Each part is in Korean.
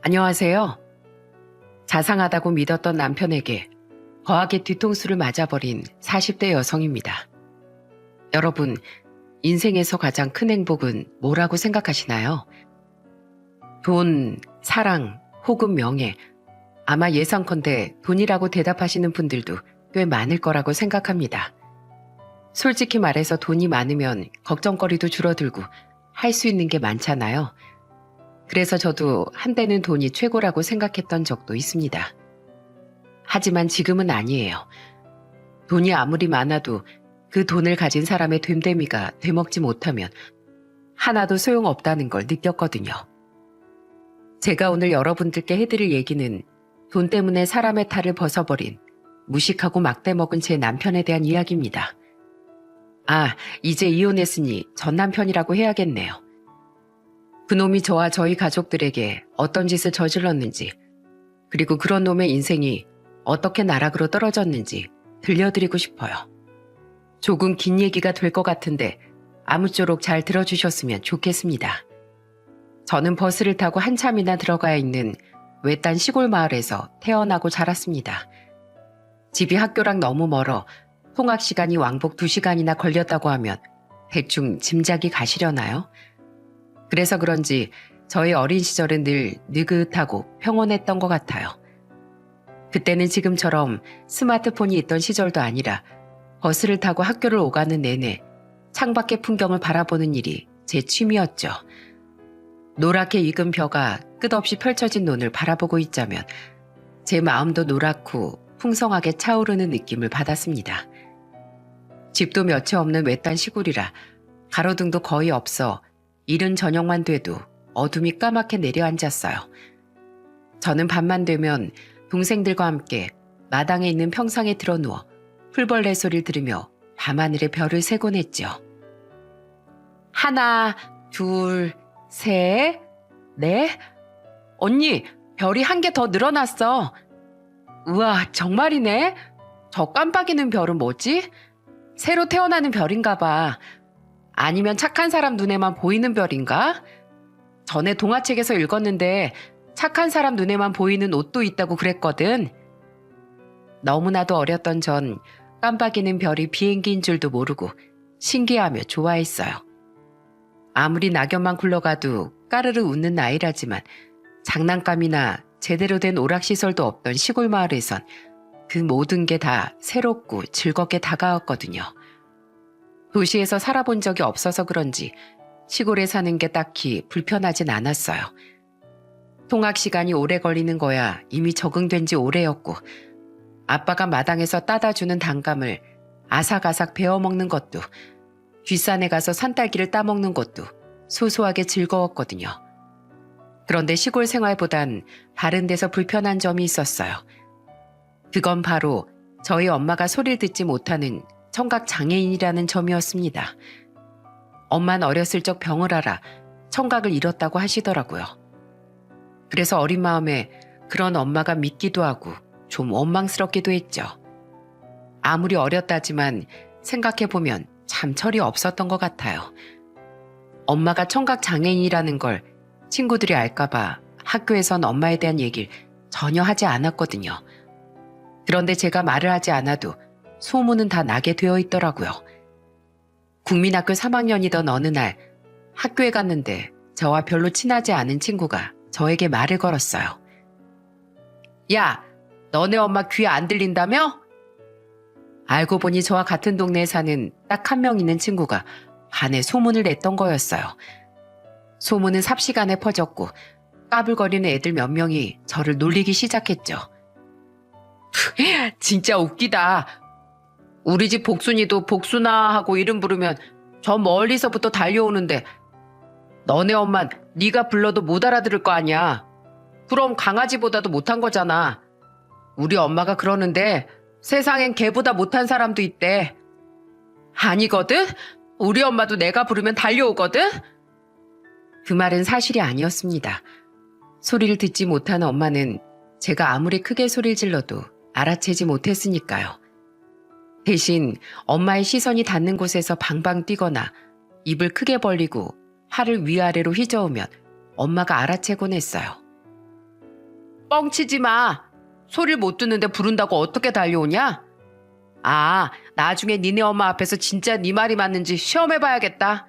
안녕하세요. 자상하다고 믿었던 남편에게 거하게 뒤통수를 맞아버린 40대 여성입니다. 여러분, 인생에서 가장 큰 행복은 뭐라고 생각하시나요? 돈, 사랑, 혹은 명예. 아마 예상컨대 돈이라고 대답하시는 분들도 꽤 많을 거라고 생각합니다. 솔직히 말해서 돈이 많으면 걱정거리도 줄어들고 할 수 있는 게 많잖아요. 그래서 저도 한때는 돈이 최고라고 생각했던 적도 있습니다. 하지만 지금은 아니에요. 돈이 아무리 많아도 그 돈을 가진 사람의 됨됨이가 되먹지 못하면 하나도 소용없다는 걸 느꼈거든요. 제가 오늘 여러분들께 해드릴 얘기는 돈 때문에 사람의 탈을 벗어버린 무식하고 막대먹은 제 남편에 대한 이야기입니다. 아, 이제 이혼했으니 전 남편이라고 해야겠네요. 그놈이 저와 저희 가족들에게 어떤 짓을 저질렀는지, 그리고 그런 놈의 인생이 어떻게 나락으로 떨어졌는지 들려드리고 싶어요. 조금 긴 얘기가 될 것 같은데 아무쪼록 잘 들어주셨으면 좋겠습니다. 저는 버스를 타고 한참이나 들어가야 있는 외딴 시골 마을에서 태어나고 자랐습니다. 집이 학교랑 너무 멀어 통학 시간이 왕복 2시간이나 걸렸다고 하면 대충 짐작이 가시려나요? 그래서 그런지 저의 어린 시절은 늘 느긋하고 평온했던 것 같아요. 그때는 지금처럼 스마트폰이 있던 시절도 아니라 버스를 타고 학교를 오가는 내내 창밖의 풍경을 바라보는 일이 제 취미였죠. 노랗게 익은 벼가 끝없이 펼쳐진 논을 바라보고 있자면 제 마음도 노랗고 풍성하게 차오르는 느낌을 받았습니다. 집도 몇 채 없는 외딴 시골이라 가로등도 거의 없어 이른 저녁만 돼도 어둠이 까맣게 내려앉았어요. 저는 밤만 되면 동생들과 함께 마당에 있는 평상에 드러누워 풀벌레 소리를 들으며 밤하늘의 별을 세곤 했죠. 하나, 둘, 셋, 넷. 언니, 별이 한 개 더 늘어났어. 우와, 정말이네. 저 깜빡이는 별은 뭐지? 새로 태어나는 별인가 봐. 아니면 착한 사람 눈에만 보이는 별인가? 전에 동화책에서 읽었는데 착한 사람 눈에만 보이는 옷도 있다고 그랬거든. 너무나도 어렸던 전 깜빡이는 별이 비행기인 줄도 모르고 신기해하며 좋아했어요. 아무리 낙엽만 굴러가도 까르르 웃는 나이라지만 장난감이나 제대로 된 오락시설도 없던 시골 마을에선 그 모든 게 다 새롭고 즐겁게 다가왔거든요. 도시에서 살아본 적이 없어서 그런지 시골에 사는 게 딱히 불편하진 않았어요. 통학 시간이 오래 걸리는 거야 이미 적응된 지 오래였고 아빠가 마당에서 따다 주는 단감을 아삭아삭 베어 먹는 것도 뒷산에 가서 산딸기를 따먹는 것도 소소하게 즐거웠거든요. 그런데 시골 생활보단 다른 데서 불편한 점이 있었어요. 그건 바로 저희 엄마가 소리를 듣지 못하는 청각 장애인이라는 점이었습니다. 엄마는 어렸을 적 병을 앓아 청각을 잃었다고 하시더라고요. 그래서 어린 마음에 그런 엄마가 믿기도 하고 좀 원망스럽기도 했죠. 아무리 어렸다지만 생각해보면 참 철이 없었던 것 같아요. 엄마가 청각 장애인이라는 걸 친구들이 알까봐 학교에선 엄마에 대한 얘기를 전혀 하지 않았거든요. 그런데 제가 말을 하지 않아도 소문은 다 나게 되어 있더라고요. 국민학교 3학년이던 어느 날 학교에 갔는데 저와 별로 친하지 않은 친구가 저에게 말을 걸었어요. 야, 너네 엄마 귀 안 들린다며? 알고 보니 저와 같은 동네에 사는 딱 한 명 있는 친구가 반에 소문을 냈던 거였어요. 소문은 삽시간에 퍼졌고 까불거리는 애들 몇 명이 저를 놀리기 시작했죠. 진짜 웃기다. 우리 집 복순이도 복순아 하고 이름 부르면 저 멀리서부터 달려오는데 너네 엄만 네가 불러도 못 알아들을 거 아니야. 그럼 강아지보다도 못한 거잖아. 우리 엄마가 그러는데 세상엔 개보다 못한 사람도 있대. 아니거든? 우리 엄마도 내가 부르면 달려오거든? 그 말은 사실이 아니었습니다. 소리를 듣지 못하는 엄마는 제가 아무리 크게 소리를 질러도 알아채지 못했으니까요. 대신 엄마의 시선이 닿는 곳에서 방방 뛰거나 입을 크게 벌리고 팔을 위아래로 휘저으면 엄마가 알아채곤 했어요. 뻥치지 마. 소리를 못 듣는데 부른다고 어떻게 달려오냐? 아, 나중에 니네 엄마 앞에서 진짜 네 말이 맞는지 시험해봐야겠다.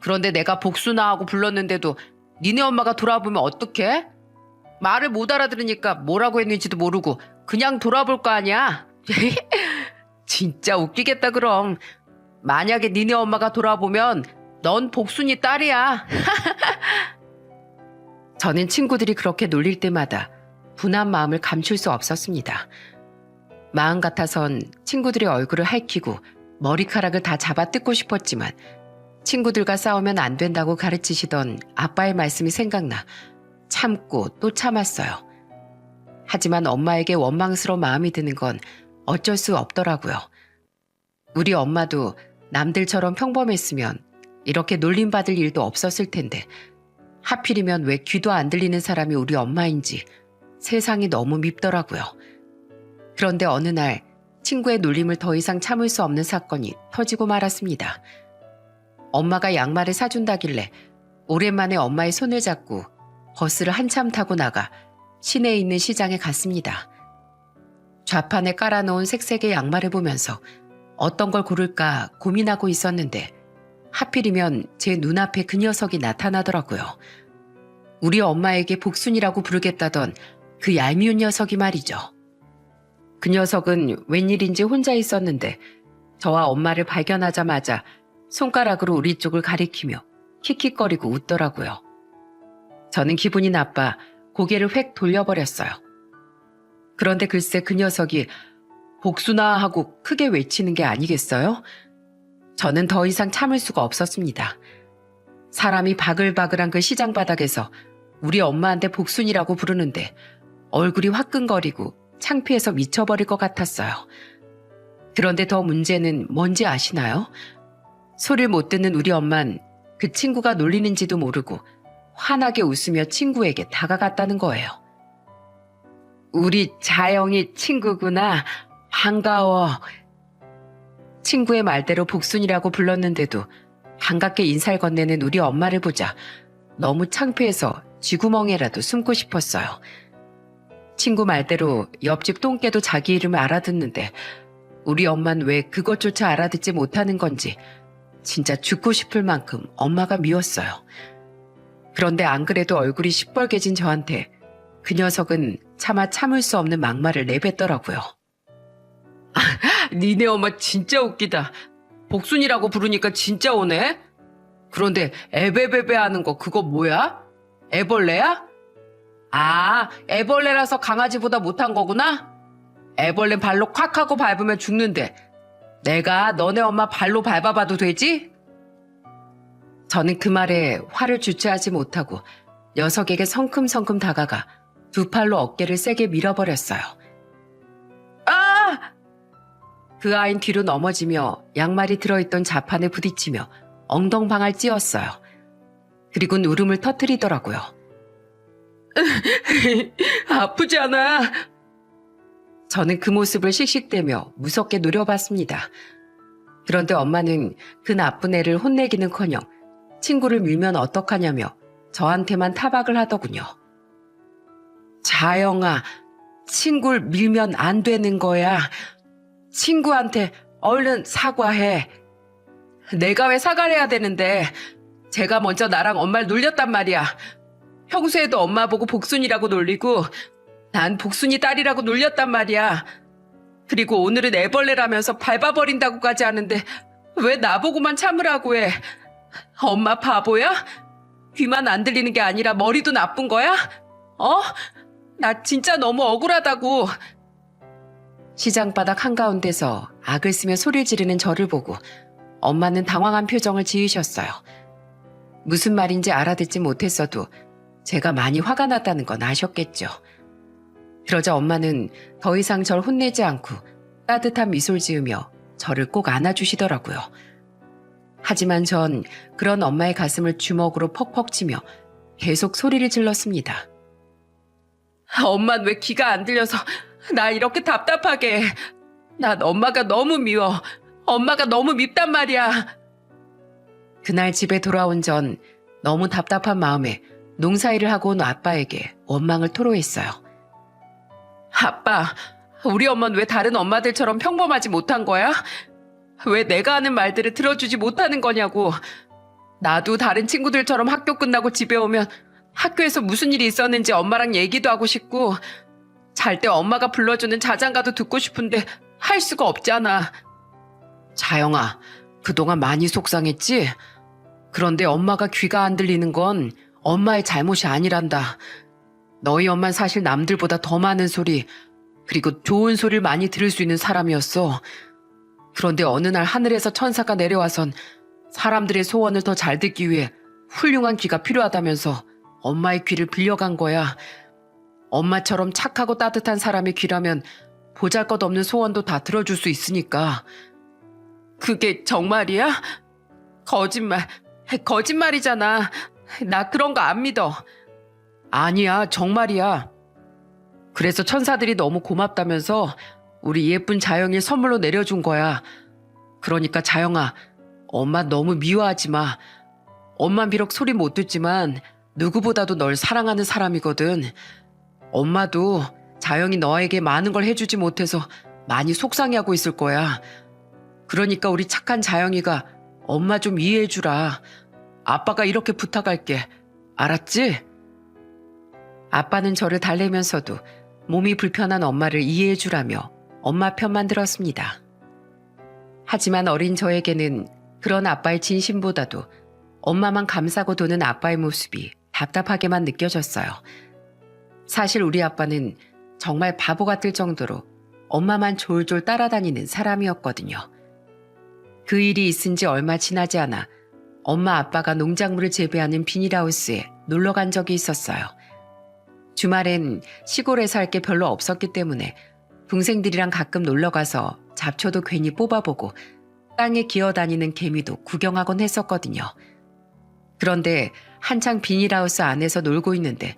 그런데 내가 복수나 하고 불렀는데도 니네 엄마가 돌아보면 어떡해? 말을 못 알아들으니까 뭐라고 했는지도 모르고 그냥 돌아볼 거 아니야? 진짜 웃기겠다 그럼. 만약에 니네 엄마가 돌아보면 넌 복순이 딸이야. 저는 친구들이 그렇게 놀릴 때마다 분한 마음을 감출 수 없었습니다. 마음 같아선 친구들의 얼굴을 핥히고 머리카락을 다 잡아 뜯고 싶었지만 친구들과 싸우면 안 된다고 가르치시던 아빠의 말씀이 생각나 참고 또 참았어요. 하지만 엄마에게 원망스러운 마음이 드는 건 어쩔 수 없더라고요. 우리 엄마도 남들처럼 평범했으면 이렇게 놀림받을 일도 없었을 텐데 하필이면 왜 귀도 안 들리는 사람이 우리 엄마인지 세상이 너무 밉더라고요. 그런데 어느 날 친구의 놀림을 더 이상 참을 수 없는 사건이 터지고 말았습니다. 엄마가 양말을 사준다길래 오랜만에 엄마의 손을 잡고 버스를 한참 타고 나가 시내에 있는 시장에 갔습니다. 좌판에 깔아놓은 색색의 양말을 보면서 어떤 걸 고를까 고민하고 있었는데 하필이면 제 눈앞에 그 녀석이 나타나더라고요. 우리 엄마에게 복순이라고 부르겠다던 그 얄미운 녀석이 말이죠. 그 녀석은 웬일인지 혼자 있었는데 저와 엄마를 발견하자마자 손가락으로 우리 쪽을 가리키며 킥킥거리고 웃더라고요. 저는 기분이 나빠 고개를 획 돌려버렸어요. 그런데 글쎄 그 녀석이 복순아 하고 크게 외치는 게 아니겠어요? 저는 더 이상 참을 수가 없었습니다. 사람이 바글바글한 그 시장 바닥에서 우리 엄마한테 복순이라고 부르는데 얼굴이 화끈거리고 창피해서 미쳐버릴 것 같았어요. 그런데 더 문제는 뭔지 아시나요? 소리를 못 듣는 우리 엄만 그 친구가 놀리는지도 모르고 환하게 웃으며 친구에게 다가갔다는 거예요. 우리 자영이 친구구나. 반가워. 친구의 말대로 복순이라고 불렀는데도 반갑게 인사를 건네는 우리 엄마를 보자 너무 창피해서 쥐구멍에라도 숨고 싶었어요. 친구 말대로 옆집 똥개도 자기 이름을 알아듣는데 우리 엄만 왜 그것조차 알아듣지 못하는 건지 진짜 죽고 싶을 만큼 엄마가 미웠어요. 그런데 안 그래도 얼굴이 시뻘개진 저한테 그 녀석은 차마 참을 수 없는 막말을 내뱉더라고요. 니네 엄마 진짜 웃기다. 복순이라고 부르니까 진짜 오네? 그런데 에베베베 하는 거 그거 뭐야? 애벌레야? 아, 애벌레라서 강아지보다 못한 거구나? 애벌레 발로 콱 하고 밟으면 죽는데 내가 너네 엄마 발로 밟아봐도 되지? 저는 그 말에 화를 주체하지 못하고 녀석에게 성큼성큼 다가가 두 팔로 어깨를 세게 밀어버렸어요. 아! 그 아인 뒤로 넘어지며 양말이 들어있던 자판에 부딪히며 엉덩방아를 찧었어요. 그리고는 울음을 터뜨리더라고요. 아프지 않아? 저는 그 모습을 씩씩대며 무섭게 노려봤습니다. 그런데 엄마는 그 나쁜 애를 혼내기는커녕 친구를 밀면 어떡하냐며 저한테만 타박을 하더군요. 자영아, 친구를 밀면 안 되는 거야. 친구한테 얼른 사과해. 내가 왜 사과를 해야 되는데 제가 먼저 나랑 엄마를 놀렸단 말이야. 평소에도 엄마 보고 복순이라고 놀리고 난 복순이 딸이라고 놀렸단 말이야. 그리고 오늘은 애벌레라면서 밟아버린다고까지 하는데 왜 나보고만 참으라고 해. 엄마 바보야? 귀만 안 들리는 게 아니라 머리도 나쁜 거야? 나 진짜 너무 억울하다고. 시장 바닥 한가운데서 악을 쓰며 소리를 지르는 저를 보고 엄마는 당황한 표정을 지으셨어요. 무슨 말인지 알아듣지 못했어도 제가 많이 화가 났다는 건 아셨겠죠. 그러자 엄마는 더 이상 절 혼내지 않고 따뜻한 미소를 지으며 저를 꼭 안아주시더라고요. 하지만 전 그런 엄마의 가슴을 주먹으로 퍽퍽 치며 계속 소리를 질렀습니다. 엄만 왜 귀가 안 들려서 나 이렇게 답답하게 해. 난 엄마가 너무 미워. 엄마가 너무 밉단 말이야. 그날 집에 돌아온 전 너무 답답한 마음에 농사일을 하고 온 아빠에게 원망을 토로했어요. 아빠, 우리 엄마는 왜 다른 엄마들처럼 평범하지 못한 거야? 왜 내가 하는 말들을 들어주지 못하는 거냐고. 나도 다른 친구들처럼 학교 끝나고 집에 오면 학교에서 무슨 일이 있었는지 엄마랑 얘기도 하고 싶고, 잘 때 엄마가 불러주는 자장가도 듣고 싶은데 할 수가 없잖아. 자영아, 그동안 많이 속상했지? 그런데 엄마가 귀가 안 들리는 건 엄마의 잘못이 아니란다. 너희 엄마는 사실 남들보다 더 많은 소리, 그리고 좋은 소리를 많이 들을 수 있는 사람이었어. 그런데 어느 날 하늘에서 천사가 내려와선 사람들의 소원을 더 잘 듣기 위해 훌륭한 귀가 필요하다면서 엄마의 귀를 빌려간 거야. 엄마처럼 착하고 따뜻한 사람의 귀라면 보잘것없는 소원도 다 들어줄 수 있으니까. 그게 정말이야? 거짓말이잖아. 나 그런 거 안 믿어. 아니야, 정말이야. 그래서 천사들이 너무 고맙다면서 우리 예쁜 자영이를 선물로 내려준 거야. 그러니까 자영아, 엄마 너무 미워하지 마. 엄만 비록 소리 못 듣지만 누구보다도 널 사랑하는 사람이거든. 엄마도 자영이 너에게 많은 걸 해주지 못해서 많이 속상해하고 있을 거야. 그러니까 우리 착한 자영이가 엄마 좀 이해해주라. 아빠가 이렇게 부탁할게. 알았지? 아빠는 저를 달래면서도 몸이 불편한 엄마를 이해해주라며 엄마 편만 들었습니다. 하지만 어린 저에게는 그런 아빠의 진심보다도 엄마만 감싸고 도는 아빠의 모습이 답답하게만 느껴졌어요. 사실 우리 아빠는 정말 바보 같을 정도로 엄마만 졸졸 따라다니는 사람이었거든요. 그 일이 있은 지 얼마 지나지 않아 엄마 아빠가 농작물을 재배하는 비닐하우스에 놀러 간 적이 있었어요. 주말엔 시골에서 할 게 별로 없었기 때문에 동생들이랑 가끔 놀러가서 잡초도 괜히 뽑아보고 땅에 기어다니는 개미도 구경하곤 했었거든요. 그런데 한창 비닐하우스 안에서 놀고 있는데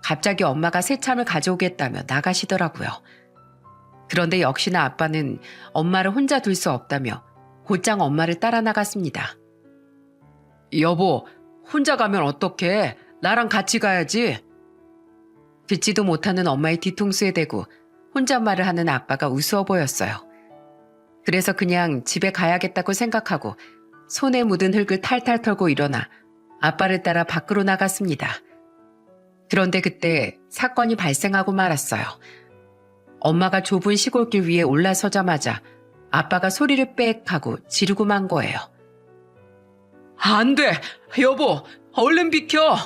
갑자기 엄마가 새참을 가져오겠다며 나가시더라고요. 그런데 역시나 아빠는 엄마를 혼자 둘 수 없다며 곧장 엄마를 따라 나갔습니다. 여보, 혼자 가면 어떡해? 나랑 같이 가야지. 듣지도 못하는 엄마의 뒤통수에 대고 혼잣말을 하는 아빠가 우스워 보였어요. 그래서 그냥 집에 가야겠다고 생각하고 손에 묻은 흙을 탈탈 털고 일어나 아빠를 따라 밖으로 나갔습니다. 그런데 그때 사건이 발생하고 말았어요. 엄마가 좁은 시골길 위에 올라서자마자 아빠가 소리를 빽 하고 지르고 만 거예요. 안 돼! 여보! 얼른 비켜!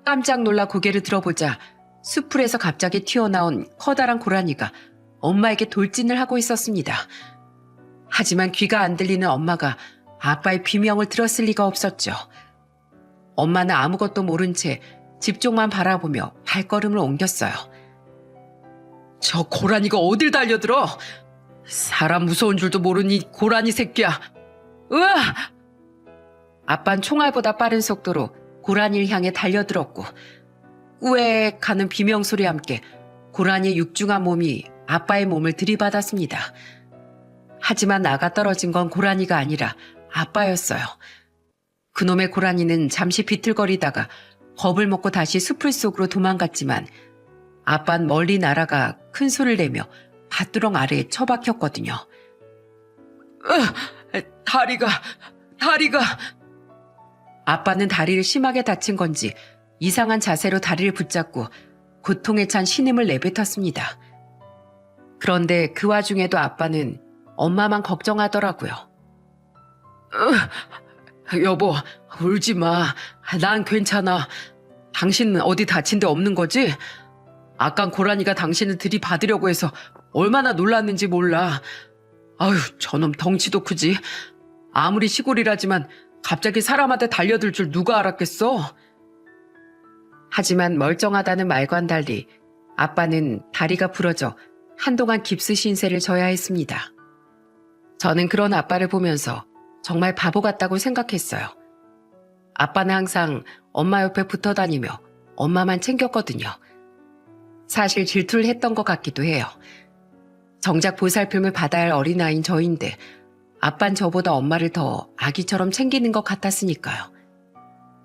깜짝 놀라 고개를 들어보자 수풀에서 갑자기 튀어나온 커다란 고라니가 엄마에게 돌진을 하고 있었습니다. 하지만 귀가 안 들리는 엄마가 아빠의 비명을 들었을 리가 없었죠. 엄마는 아무것도 모른 채 집 쪽만 바라보며 발걸음을 옮겼어요. 저 고라니가 어딜 달려들어? 사람 무서운 줄도 모르니 고라니 새끼야. 으아! 아빠는 총알보다 빠른 속도로 고라니를 향해 달려들었고 꾸액 하는 비명소리와 함께 고라니의 육중한 몸이 아빠의 몸을 들이받았습니다. 하지만 나가 떨어진 건 고라니가 아니라 아빠였어요. 그놈의 고라니는 잠시 비틀거리다가 겁을 먹고 다시 숲을 속으로 도망갔지만 아빠는 멀리 날아가 큰 소리를 내며 밭두렁 아래에 처박혔거든요. 다리가... 아빠는 다리를 심하게 다친 건지 이상한 자세로 다리를 붙잡고 고통에 찬 신음을 내뱉었습니다. 그런데 그 와중에도 아빠는 엄마만 걱정하더라고요. 여보, 울지 마. 난 괜찮아. 당신은 어디 다친 데 없는 거지? 아깐 고라니가 당신을 들이받으려고 해서 얼마나 놀랐는지 몰라. 아유, 저놈 덩치도 크지. 아무리 시골이라지만 갑자기 사람한테 달려들 줄 누가 알았겠어? 하지만 멀쩡하다는 말과는 달리 아빠는 다리가 부러져 한동안 깁스 신세를 져야 했습니다. 저는 그런 아빠를 보면서 정말 바보 같다고 생각했어요. 아빠는 항상 엄마 옆에 붙어 다니며 엄마만 챙겼거든요. 사실 질투를 했던 것 같기도 해요. 정작 보살핌을 받아야 할 어린아이인 저인데 아빤 저보다 엄마를 더 아기처럼 챙기는 것 같았으니까요.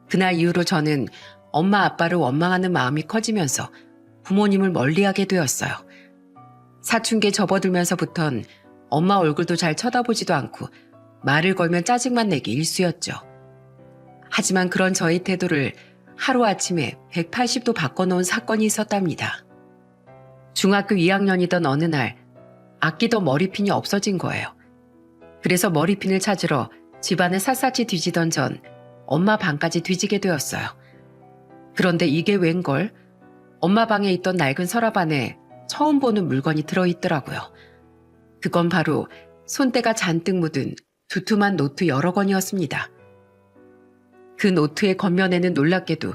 그날 이후로 저는 엄마 아빠를 원망하는 마음이 커지면서 부모님을 멀리하게 되었어요. 사춘기에 접어들면서부턴 엄마 얼굴도 잘 쳐다보지도 않고 말을 걸면 짜증만 내기 일쑤였죠. 하지만 그런 저의 태도를 하루아침에 180도 바꿔놓은 사건이 있었답니다. 중학교 2학년이던 어느 날 아끼던 머리핀이 없어진 거예요. 그래서 머리핀을 찾으러 집안을 샅샅이 뒤지던 전 엄마 방까지 뒤지게 되었어요. 그런데 이게 웬걸? 엄마 방에 있던 낡은 서랍 안에 처음 보는 물건이 들어있더라고요. 그건 바로 손때가 잔뜩 묻은 두툼한 노트 여러 권이었습니다. 그 노트의 겉면에는 놀랍게도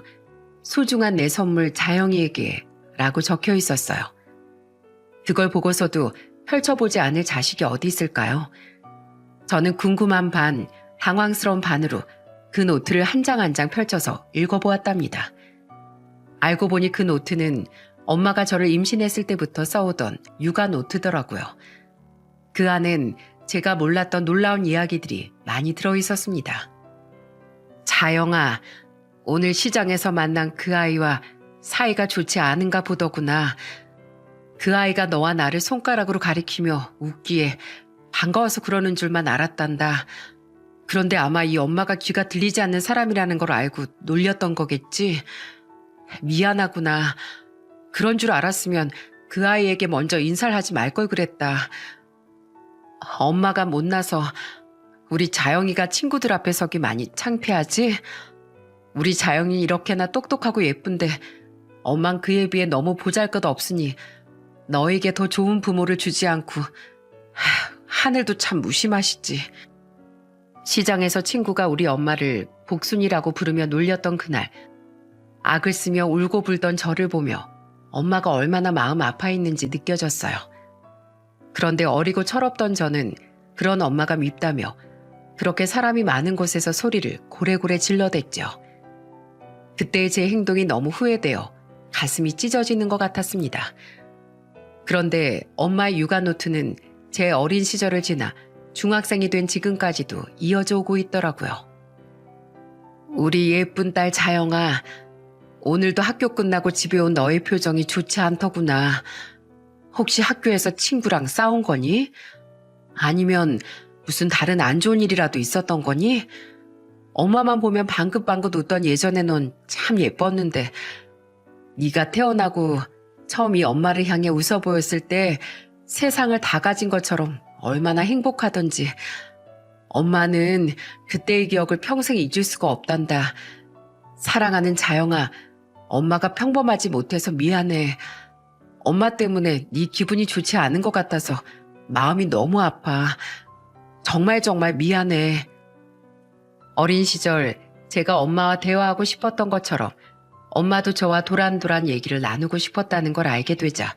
소중한 내 선물 자영이에게 라고 적혀 있었어요. 그걸 보고서도 펼쳐보지 않을 자식이 어디 있을까요? 저는 궁금한 반, 당황스러운 반으로 그 노트를 한 장 한 장 펼쳐서 읽어보았답니다. 알고 보니 그 노트는 엄마가 저를 임신했을 때부터 써오던 육아 노트더라고요. 그 안엔 제가 몰랐던 놀라운 이야기들이 많이 들어있었습니다. 자영아, 오늘 시장에서 만난 그 아이와 사이가 좋지 않은가 보더구나. 그 아이가 너와 나를 손가락으로 가리키며 웃기에 반가워서 그러는 줄만 알았단다. 그런데 아마 이 엄마가 귀가 들리지 않는 사람이라는 걸 알고 놀렸던 거겠지? 미안하구나. 그런 줄 알았으면 그 아이에게 먼저 인사를 하지 말 걸 그랬다. 엄마가 못나서 우리 자영이가 친구들 앞에 서기 많이 창피하지? 우리 자영이 이렇게나 똑똑하고 예쁜데 엄만 그에 비해 너무 보잘것없으니 너에게 더 좋은 부모를 주지 않고 하늘도 참 무심하시지. 시장에서 친구가 우리 엄마를 복순이라고 부르며 놀렸던 그날, 악을 쓰며 울고 불던 저를 보며 엄마가 얼마나 마음 아파했는지 느껴졌어요. 그런데 어리고 철없던 저는 그런 엄마가 밉다며 그렇게 사람이 많은 곳에서 소리를 고래고래 질러댔죠. 그때의 제 행동이 너무 후회되어 가슴이 찢어지는 것 같았습니다. 그런데 엄마의 육아 노트는 제 어린 시절을 지나 중학생이 된 지금까지도 이어져 오고 있더라고요. 우리 예쁜 딸 자영아, 오늘도 학교 끝나고 집에 온 너의 표정이 좋지 않더구나. 혹시 학교에서 친구랑 싸운 거니? 아니면 무슨 다른 안 좋은 일이라도 있었던 거니? 엄마만 보면 방긋방긋 웃던 예전에 넌 참 예뻤는데 네가 태어나고 처음 이 엄마를 향해 웃어 보였을 때 세상을 다 가진 것처럼 얼마나 행복하던지. 엄마는 그때의 기억을 평생 잊을 수가 없단다. 사랑하는 자영아, 엄마가 평범하지 못해서 미안해. 엄마 때문에 네 기분이 좋지 않은 것 같아서 마음이 너무 아파. 정말 미안해. 어린 시절 제가 엄마와 대화하고 싶었던 것처럼 엄마도 저와 도란도란 얘기를 나누고 싶었다는 걸 알게 되자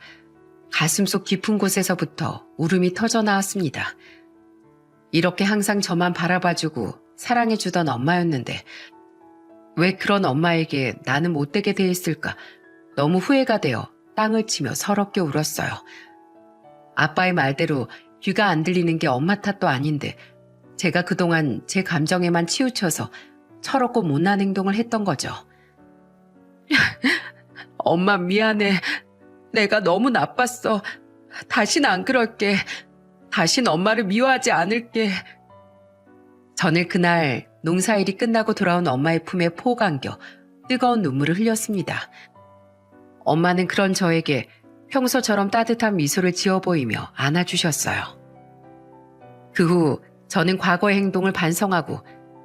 가슴속 깊은 곳에서부터 울음이 터져 나왔습니다. 이렇게 항상 저만 바라봐주고 사랑해주던 엄마였는데 왜 그런 엄마에게 나는 못되게 돼 있을까 너무 후회가 되어 땅을 치며 서럽게 울었어요. 아빠의 말대로 귀가 안 들리는 게 엄마 탓도 아닌데 제가 그동안 제 감정에만 치우쳐서 철없고 못난 행동을 했던 거죠. 엄마 미안해. 내가 너무 나빴어. 다신 안 그럴게. 다신 엄마를 미워하지 않을게. 저는 그날 농사일이 끝나고 돌아온 엄마의 품에 포 안겨 뜨거운 눈물을 흘렸습니다. 엄마는 그런 저에게 평소처럼 따뜻한 미소를 지어 보이며 안아주셨어요. 그 후 저는 과거의 행동을 반성하고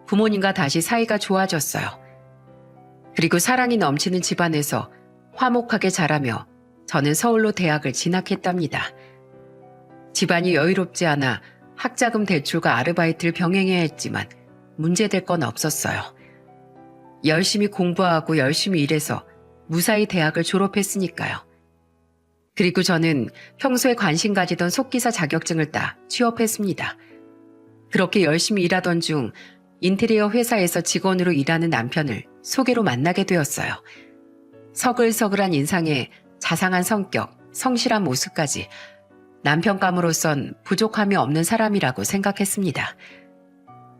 부모님과 다시 사이가 좋아졌어요. 그리고 사랑이 넘치는 집안에서 화목하게 자라며 저는 서울로 대학을 진학했답니다. 집안이 여유롭지 않아 학자금 대출과 아르바이트를 병행해야 했지만 문제될 건 없었어요. 열심히 공부하고 열심히 일해서 무사히 대학을 졸업했으니까요. 그리고 저는 평소에 관심 가지던 속기사 자격증을 따 취업했습니다. 그렇게 열심히 일하던 중 인테리어 회사에서 직원으로 일하는 남편을 소개로 만나게 되었어요. 서글서글한 인상에 자상한 성격, 성실한 모습까지 남편감으로선 부족함이 없는 사람이라고 생각했습니다.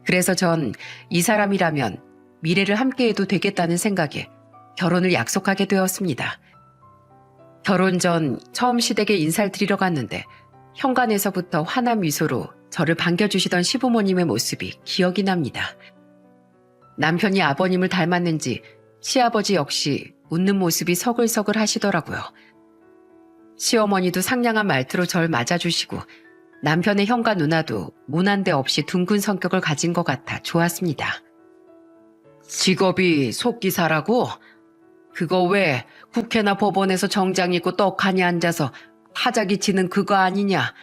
그래서 전 이 사람이라면 미래를 함께해도 되겠다는 생각에 결혼을 약속하게 되었습니다. 결혼 전 처음 시댁에 인사를 드리러 갔는데 현관에서부터 환한 미소로 저를 반겨주시던 시부모님의 모습이 기억이 납니다. 남편이 아버님을 닮았는지 시아버지 역시 웃는 모습이 서글서글 하시더라고요. 시어머니도 상냥한 말투로 절 맞아주시고 남편의 형과 누나도 모난 데 없이 둥근 성격을 가진 것 같아 좋았습니다. 직업이 속기사라고? 그거 왜 국회나 법원에서 정장 입고 떡하니 앉아서 타자기 치는 그거 아니냐?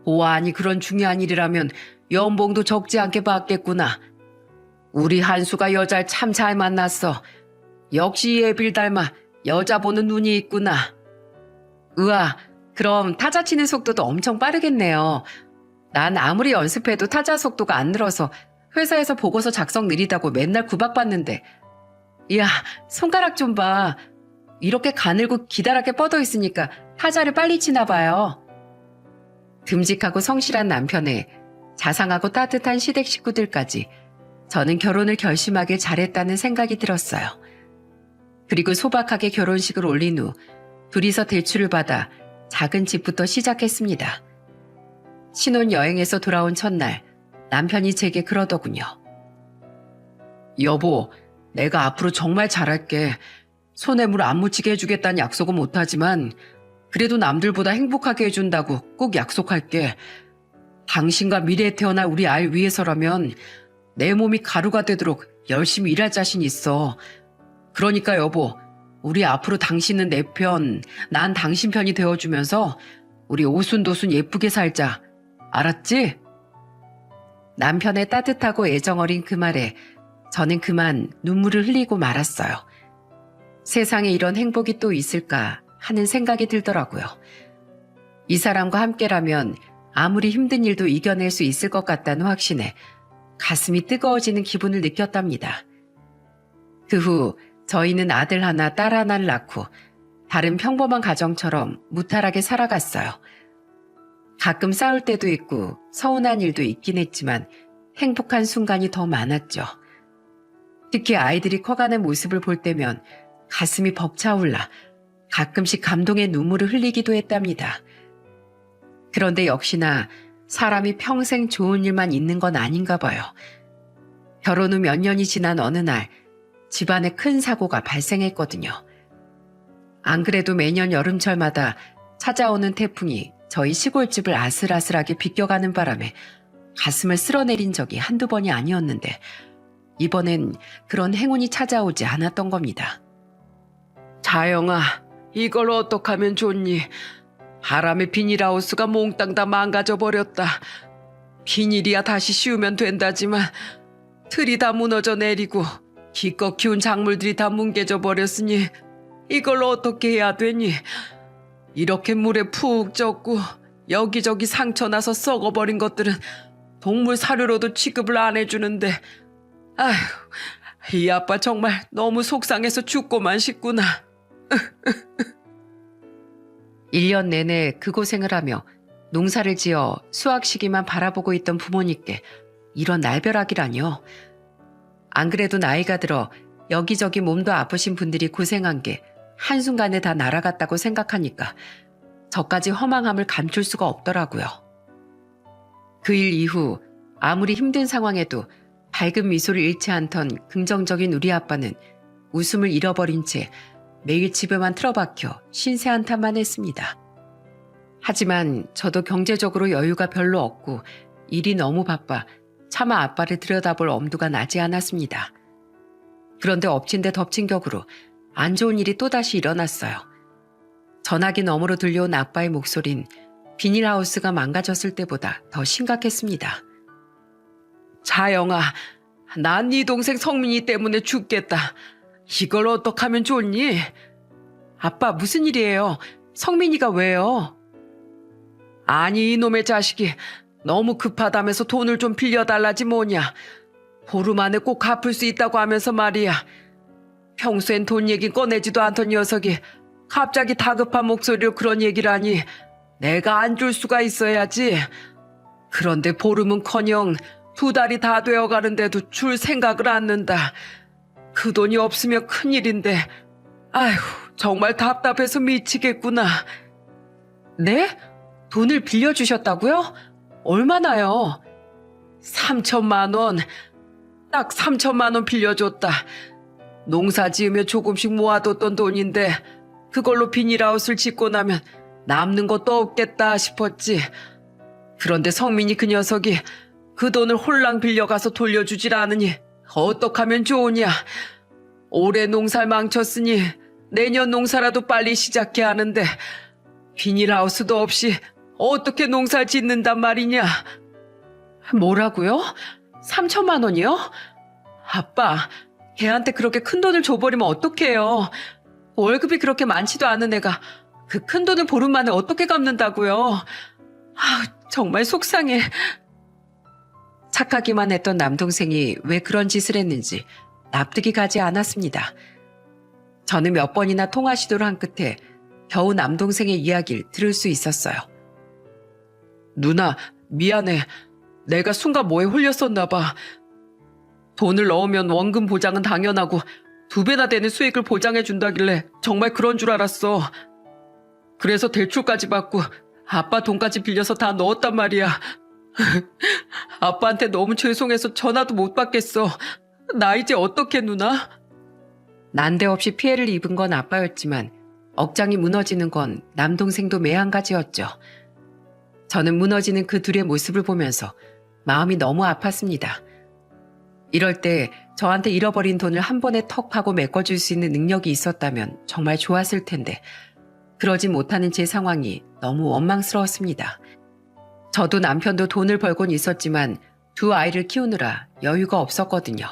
보아하니 그런 중요한 일이라면 연봉도 적지 않게 받겠구나. 우리 한수가 여자를 참 잘 만났어. 역시 예빌 닮아 여자 보는 눈이 있구나. 으아, 그럼 타자 치는 속도도 엄청 빠르겠네요. 난 아무리 연습해도 타자 속도가 안 늘어서 회사에서 보고서 작성 느리다고 맨날 구박받는데. 이야, 손가락 좀 봐. 이렇게 가늘고 기다랗게 뻗어 있으니까 타자를 빨리 치나 봐요. 듬직하고 성실한 남편에 자상하고 따뜻한 시댁 식구들까지 저는 결혼을 결심하길 잘했다는 생각이 들었어요. 그리고 소박하게 결혼식을 올린 후 둘이서 대출을 받아 작은 집부터 시작했습니다. 신혼여행에서 돌아온 첫날 남편이 제게 그러더군요. 여보, 내가 앞으로 정말 잘할게. 손에 물 안 묻히게 해주겠다는 약속은 못하지만 그래도 남들보다 행복하게 해준다고 꼭 약속할게. 당신과 미래에 태어날 우리 아이 위해서라면 내 몸이 가루가 되도록 열심히 일할 자신 있어. 그러니까 여보, 우리 앞으로 당신은 내 편, 난 당신 편이 되어주면서 우리 오순도순 예쁘게 살자. 알았지? 남편의 따뜻하고 애정어린 그 말에 저는 그만 눈물을 흘리고 말았어요. 세상에 이런 행복이 또 있을까 하는 생각이 들더라고요. 이 사람과 함께라면 아무리 힘든 일도 이겨낼 수 있을 것 같다는 확신에 가슴이 뜨거워지는 기분을 느꼈답니다. 그 후 저희는 아들 하나, 딸 하나를 낳고 다른 평범한 가정처럼 무탈하게 살아갔어요. 가끔 싸울 때도 있고 서운한 일도 있긴 했지만 행복한 순간이 더 많았죠. 특히 아이들이 커가는 모습을 볼 때면 가슴이 벅차올라 가끔씩 감동의 눈물을 흘리기도 했답니다. 그런데 역시나 사람이 평생 좋은 일만 있는 건 아닌가 봐요. 결혼 후 몇 년이 지난 어느 날 집안에 큰 사고가 발생했거든요. 안 그래도 매년 여름철마다 찾아오는 태풍이 저희 시골집을 아슬아슬하게 비껴가는 바람에 가슴을 쓸어내린 적이 한두 번이 아니었는데 이번엔 그런 행운이 찾아오지 않았던 겁니다. 자영아, 이걸 어떡하면 좋니? 바람에 비닐하우스가 몽땅 다 망가져버렸다. 비닐이야 다시 씌우면 된다지만 틀이 다 무너져 내리고 기껏 키운 작물들이 다 뭉개져 버렸으니 이걸 어떻게 해야 되니? 이렇게 물에 푹 젖고 여기저기 상처 나서 썩어버린 것들은 동물 사료로도 취급을 안 해주는데 아휴, 이 아빠 정말 너무 속상해서 죽고만 싶구나. 1년 내내 그 고생을 하며 농사를 지어 수확 시기만 바라보고 있던 부모님께 이런 날벼락이라뇨. 안 그래도 나이가 들어 여기저기 몸도 아프신 분들이 고생한 게 한순간에 다 날아갔다고 생각하니까 저까지 허망함을 감출 수가 없더라고요. 그 일 이후 아무리 힘든 상황에도 밝은 미소를 잃지 않던 긍정적인 우리 아빠는 웃음을 잃어버린 채 매일 집에만 틀어박혀 신세 한탄만 했습니다. 하지만 저도 경제적으로 여유가 별로 없고 일이 너무 바빠 차마 아빠를 들여다볼 엄두가 나지 않았습니다. 그런데 엎친 데 덮친 격으로 안 좋은 일이 또다시 일어났어요. 전화기 너머로 들려온 아빠의 목소린 비닐하우스가 망가졌을 때보다 더 심각했습니다. 자영아, 난 네 동생 성민이 때문에 죽겠다. 이걸 어떡하면 좋니? 아빠 무슨 일이에요? 성민이가 왜요? 아니 이놈의 자식이 너무 급하다면서 돈을 좀 빌려달라지 뭐냐. 보름 안에 꼭 갚을 수 있다고 하면서 말이야. 평소엔 돈 얘기 꺼내지도 않던 녀석이 갑자기 다급한 목소리로 그런 얘기를 하니 내가 안 줄 수가 있어야지. 그런데 보름은커녕 2달이 다 되어가는데도 줄 생각을 않는다. 그 돈이 없으면 큰일인데 아휴 정말 답답해서 미치겠구나. 네? 돈을 빌려주셨다고요? 얼마나요? 3천만 원. 딱 3천만 원 빌려줬다. 농사 지으며 조금씩 모아뒀던 돈인데 그걸로 비닐하우스를 짓고 나면 남는 것도 없겠다 싶었지. 그런데 성민이 그 녀석이 그 돈을 홀랑 빌려가서 돌려주질 않으니 어떡하면 좋으냐. 올해 농사를 망쳤으니 내년 농사라도 빨리 시작해야 하는데 비닐하우스도 없이 어떻게 농사를 짓는단 말이냐. 뭐라고요? 3천만 원이요? 아빠, 걔한테 그렇게 큰 돈을 줘버리면 어떡해요. 월급이 그렇게 많지도 않은 애가 그 큰 돈을 보름 만에 어떻게 갚는다고요. 정말 속상해. 착하기만 했던 남동생이 왜 그런 짓을 했는지 납득이 가지 않았습니다. 저는 몇 번이나 통화 시도를 한 끝에 겨우 남동생의 이야기를 들을 수 있었어요. 누나, 미안해. 내가 순간 뭐에 홀렸었나 봐. 돈을 넣으면 원금 보장은 당연하고 2배나 되는 수익을 보장해 준다길래 정말 그런 줄 알았어. 그래서 대출까지 받고 아빠 돈까지 빌려서 다 넣었단 말이야. 아빠한테 너무 죄송해서 전화도 못 받겠어. 나 이제 어떡해, 누나? 난데없이 피해를 입은 건 아빠였지만 억장이 무너지는 건 남동생도 매한가지였죠. 저는 무너지는 그 둘의 모습을 보면서 마음이 너무 아팠습니다. 이럴 때 저한테 잃어버린 돈을 한 번에 턱 하고 메꿔줄 수 있는 능력이 있었다면 정말 좋았을 텐데 그러지 못하는 제 상황이 너무 원망스러웠습니다. 저도 남편도 돈을 벌곤 있었지만 2 아이를 키우느라 여유가 없었거든요.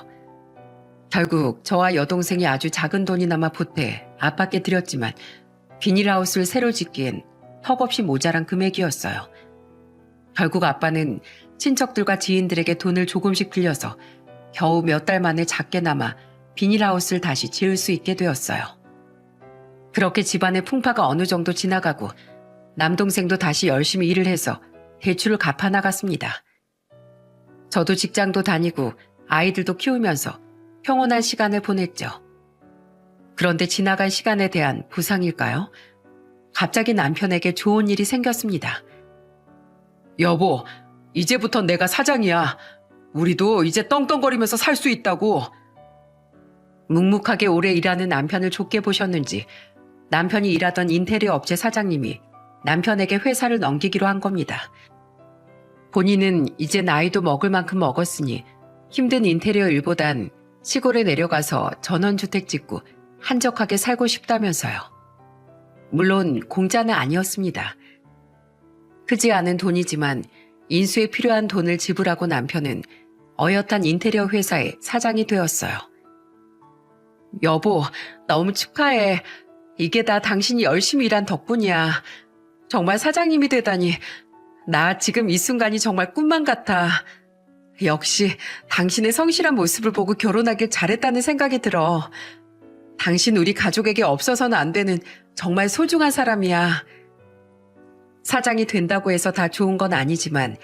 결국 저와 여동생이 아주 작은 돈이나마 보태 아빠께 드렸지만 비닐하우스를 새로 짓기엔 턱없이 모자란 금액이었어요. 결국 아빠는 친척들과 지인들에게 돈을 조금씩 빌려서 겨우 몇 달 만에 작게나마 비닐하우스를 다시 지을 수 있게 되었어요. 그렇게 집안의 풍파가 어느 정도 지나가고 남동생도 다시 열심히 일을 해서 대출을 갚아 나갔습니다. 저도 직장도 다니고 아이들도 키우면서 평온한 시간을 보냈죠. 그런데 지나간 시간에 대한 보상일까요? 갑자기 남편에게 좋은 일이 생겼습니다. 여보, 이제부터 내가 사장이야. 우리도 이제 떵떵거리면서 살 수 있다고. 묵묵하게 오래 일하는 남편을 좋게 보셨는지 남편이 일하던 인테리어 업체 사장님이 남편에게 회사를 넘기기로 한 겁니다. 본인은 이제 나이도 먹을 만큼 먹었으니 힘든 인테리어 일보단 시골에 내려가서 전원주택 짓고 한적하게 살고 싶다면서요. 물론 공짜는 아니었습니다. 크지 않은 돈이지만 인수에 필요한 돈을 지불하고 남편은 어엿한 인테리어 회사의 사장이 되었어요. 여보, 너무 축하해. 이게 다 당신이 열심히 일한 덕분이야. 정말 사장님이 되다니. 나 지금 이 순간이 정말 꿈만 같아. 역시 당신의 성실한 모습을 보고 결혼하길 잘했다는 생각이 들어. 당신 우리 가족에게 없어서는 안 되는 정말 소중한 사람이야. 사장이 된다고 해서 다 좋은 건 아니지만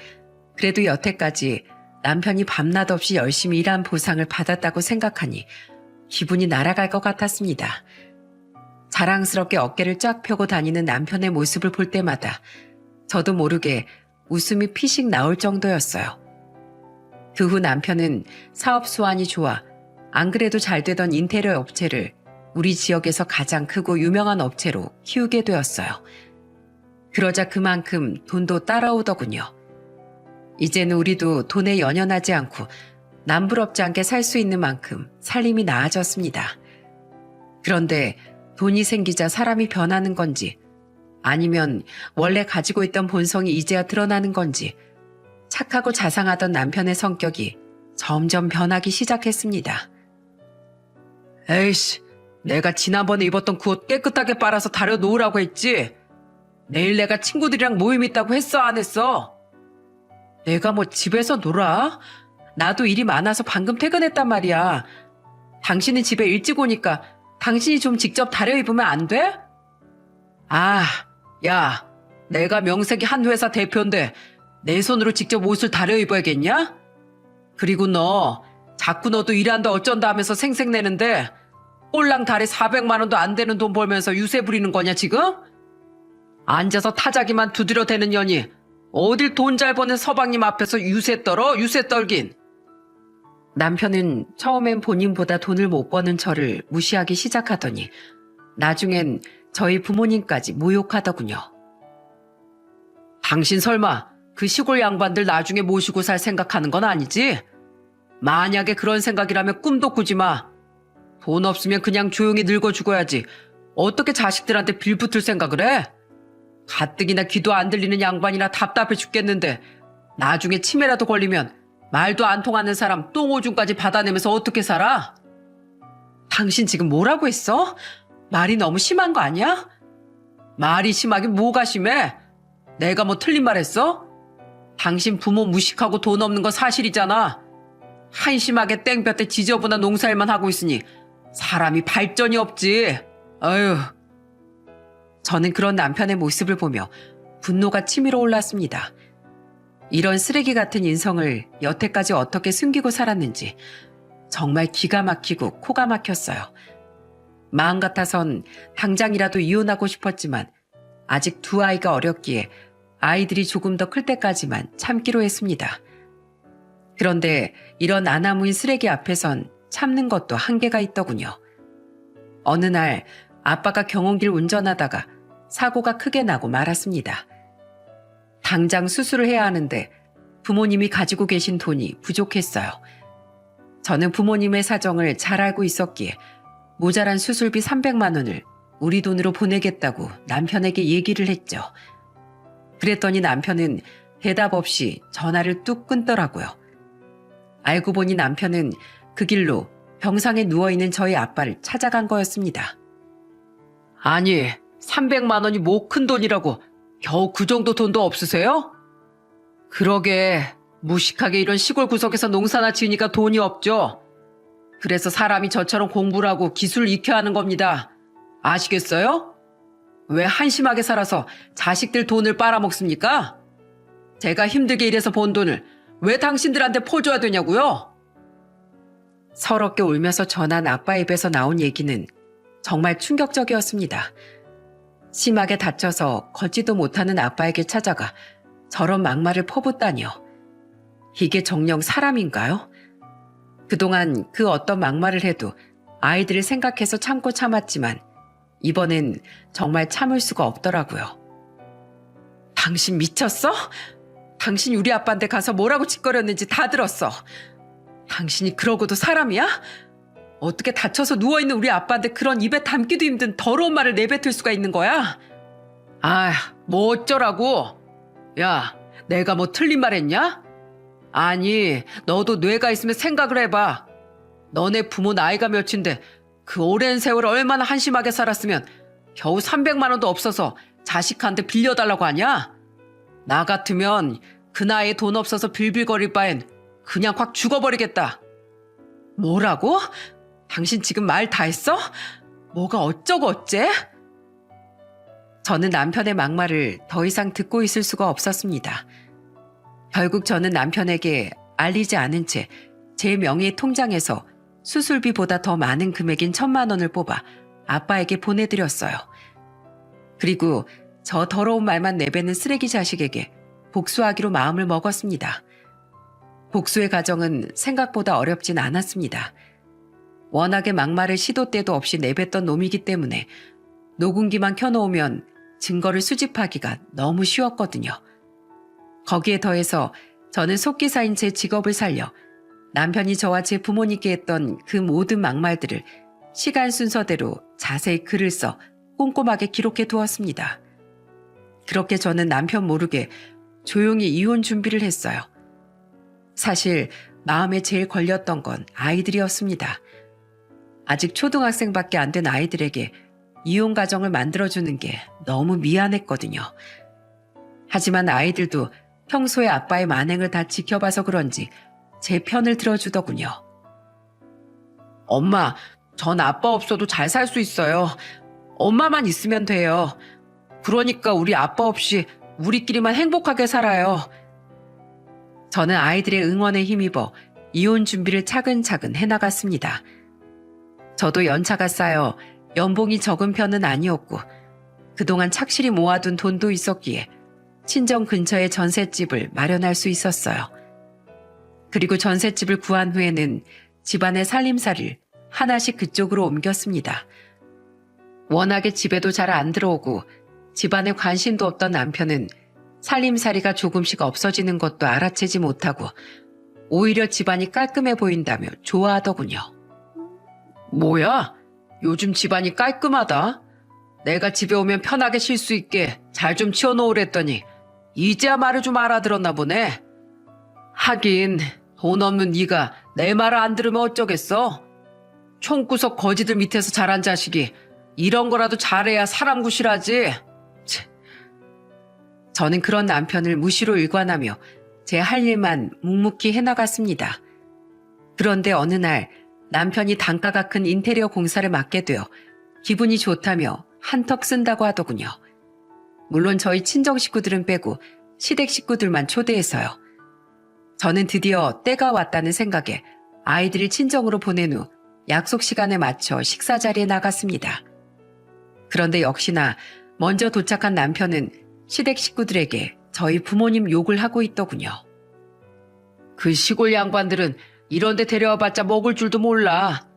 그래도 여태까지 남편이 밤낮 없이 열심히 일한 보상을 받았다고 생각하니 기분이 날아갈 것 같았습니다. 자랑스럽게 어깨를 쫙 펴고 다니는 남편의 모습을 볼 때마다 저도 모르게 웃음이 피식 나올 정도였어요. 그 후 남편은 사업 수완이 좋아 안 그래도 잘 되던 인테리어 업체를 우리 지역에서 가장 크고 유명한 업체로 키우게 되었어요. 그러자 그만큼 돈도 따라오더군요. 이제는 우리도 돈에 연연하지 않고 남부럽지 않게 살 수 있는 만큼 살림이 나아졌습니다. 그런데 돈이 생기자 사람이 변하는 건지 아니면 원래 가지고 있던 본성이 이제야 드러나는 건지 착하고 자상하던 남편의 성격이 점점 변하기 시작했습니다. 에이씨, 내가 지난번에 입었던 그 옷 깨끗하게 빨아서 다려 놓으라고 했지? 내일 내가 친구들이랑 모임 있다고 했어, 안 했어? 내가 뭐 집에서 놀아? 나도 일이 많아서 방금 퇴근했단 말이야. 당신은 집에 일찍 오니까 당신이 좀 직접 다려 입으면 안 돼? 아, 야, 내가 명색이 한 회사 대표인데 내 손으로 직접 옷을 다려 입어야겠냐? 그리고 너, 자꾸 너도 일한다 어쩐다 하면서 생색내는데 꼴랑 달에 400만 원도 안 되는 돈 벌면서 유세 부리는 거냐 지금? 앉아서 타자기만 두드려 대는 년이 어딜 돈 잘 버는 서방님 앞에서 유세 떨어? 유세 떨긴. 남편은 처음엔 본인보다 돈을 못 버는 저를 무시하기 시작하더니 나중엔 저희 부모님까지 모욕하더군요. 당신 설마 그 시골 양반들 나중에 모시고 살 생각하는 건 아니지? 만약에 그런 생각이라면 꿈도 꾸지 마. 돈 없으면 그냥 조용히 늙어 죽어야지. 어떻게 자식들한테 빌붙을 생각을 해? 가뜩이나 귀도 안 들리는 양반이나 답답해 죽겠는데 나중에 치매라도 걸리면 말도 안 통하는 사람 똥오줌까지 받아내면서 어떻게 살아? 당신 지금 뭐라고 했어? 말이 너무 심한 거 아니야? 말이 심하긴 뭐가 심해? 내가 뭐 틀린 말 했어? 당신 부모 무식하고 돈 없는 건 사실이잖아. 한심하게 땡볕에 지저분한 농사일만 하고 있으니 사람이 발전이 없지. 아유. 저는 그런 남편의 모습을 보며 분노가 치밀어 올랐습니다. 이런 쓰레기 같은 인성을 여태까지 어떻게 숨기고 살았는지 정말 기가 막히고 코가 막혔어요. 마음 같아선 당장이라도 이혼하고 싶었지만 아직 두 아이가 어렸기에 아이들이 조금 더 클 때까지만 참기로 했습니다. 그런데 이런 아나무인 쓰레기 앞에선 참는 것도 한계가 있더군요. 어느 날 아빠가 경운길 운전하다가 사고가 크게 나고 말았습니다. 당장 수술을 해야 하는데 부모님이 가지고 계신 돈이 부족했어요. 저는 부모님의 사정을 잘 알고 있었기에 모자란 수술비 300만 원을 우리 돈으로 보내겠다고 남편에게 얘기를 했죠. 그랬더니 남편은 대답 없이 전화를 뚝 끊더라고요. 알고 보니 남편은 그 길로 병상에 누워있는 저희 아빠를 찾아간 거였습니다. 아니, 300만 원이 뭐 큰 돈이라고 겨우 그 정도 돈도 없으세요? 그러게 무식하게 이런 시골 구석에서 농사나 지으니까 돈이 없죠. 그래서 사람이 저처럼 공부를 하고 기술을 익혀야 하는 겁니다. 아시겠어요? 왜 한심하게 살아서 자식들 돈을 빨아먹습니까? 제가 힘들게 일해서 번 돈을 왜 당신들한테 퍼줘야 되냐고요? 서럽게 울면서 전한 아빠 입에서 나온 얘기는 정말 충격적이었습니다. 심하게 다쳐서 걷지도 못하는 아빠에게 찾아가 저런 막말을 퍼붓다니요. 이게 정녕 사람인가요? 그동안 그 어떤 막말을 해도 아이들을 생각해서 참고 참았지만 이번엔 정말 참을 수가 없더라고요. 당신 미쳤어? 당신이 우리 아빠한테 가서 뭐라고 짓거렸는지 다 들었어. 당신이 그러고도 사람이야? 어떻게 다쳐서 누워있는 우리 아빠한테 그런 입에 담기도 힘든 더러운 말을 내뱉을 수가 있는 거야? 아, 뭐 어쩌라고? 야, 내가 뭐 틀린 말 했냐? 아니, 너도 뇌가 있으면 생각을 해봐. 너네 부모 나이가 몇인데 그 오랜 세월 얼마나 한심하게 살았으면 겨우 300만 원도 없어서 자식한테 빌려달라고 하냐? 나 같으면 그 나이에 돈 없어서 빌빌거릴 바엔 그냥 확 죽어버리겠다. 뭐라고? 당신 지금 말 다 했어? 뭐가 어쩌고 어째? 저는 남편의 막말을 더 이상 듣고 있을 수가 없었습니다. 결국 저는 남편에게 알리지 않은 채 제 명의 통장에서 수술비보다 더 많은 금액인 1,000만 원을 뽑아 아빠에게 보내드렸어요. 그리고 저 더러운 말만 내뱉는 쓰레기 자식에게 복수하기로 마음을 먹었습니다. 복수의 과정은 생각보다 어렵진 않았습니다. 워낙에 막말을 시도 때도 없이 내뱉던 놈이기 때문에 녹음기만 켜놓으면 증거를 수집하기가 너무 쉬웠거든요. 거기에 더해서 저는 속기사인 제 직업을 살려 남편이 저와 제 부모님께 했던 그 모든 막말들을 시간 순서대로 자세히 글을 써 꼼꼼하게 기록해 두었습니다. 그렇게 저는 남편 모르게 조용히 이혼 준비를 했어요. 사실 마음에 제일 걸렸던 건 아이들이었습니다. 아직 초등학생밖에 안 된 아이들에게 이혼 가정을 만들어주는 게 너무 미안했거든요. 하지만 아이들도 평소에 아빠의 만행을 다 지켜봐서 그런지 제 편을 들어주더군요. 엄마, 전 아빠 없어도 잘 살 수 있어요. 엄마만 있으면 돼요. 그러니까 우리 아빠 없이 우리끼리만 행복하게 살아요. 저는 아이들의 응원에 힘입어 이혼 준비를 차근차근 해나갔습니다. 저도 연차가 쌓여 연봉이 적은 편은 아니었고 그동안 착실히 모아둔 돈도 있었기에 친정 근처에 전셋집을 마련할 수 있었어요. 그리고 전셋집을 구한 후에는 집안의 살림살이를 하나씩 그쪽으로 옮겼습니다. 워낙에 집에도 잘 안 들어오고 집안에 관심도 없던 남편은 살림살이가 조금씩 없어지는 것도 알아채지 못하고 오히려 집안이 깔끔해 보인다며 좋아하더군요. 뭐야? 요즘 집안이 깔끔하다. 내가 집에 오면 편하게 쉴 수 있게 잘 좀 치워놓으랬더니 이제야 말을 좀 알아들었나 보네. 하긴 돈 없는 네가 내 말을 안 들으면 어쩌겠어. 총구석 거지들 밑에서 자란 자식이 이런 거라도 잘해야 사람 구실하지. 저는 그런 남편을 무시로 일관하며 제 할 일만 묵묵히 해나갔습니다. 그런데 어느 날 남편이 단가가 큰 인테리어 공사를 맡게 되어 기분이 좋다며 한턱 쓴다고 하더군요. 물론 저희 친정 식구들은 빼고 시댁 식구들만 초대해서요. 저는 드디어 때가 왔다는 생각에 아이들을 친정으로 보낸 후 약속 시간에 맞춰 식사 자리에 나갔습니다. 그런데 역시나 먼저 도착한 남편은 시댁 식구들에게 저희 부모님 욕을 하고 있더군요. 그 시골 양반들은 이런 데 데려와봤자 먹을 줄도 몰라.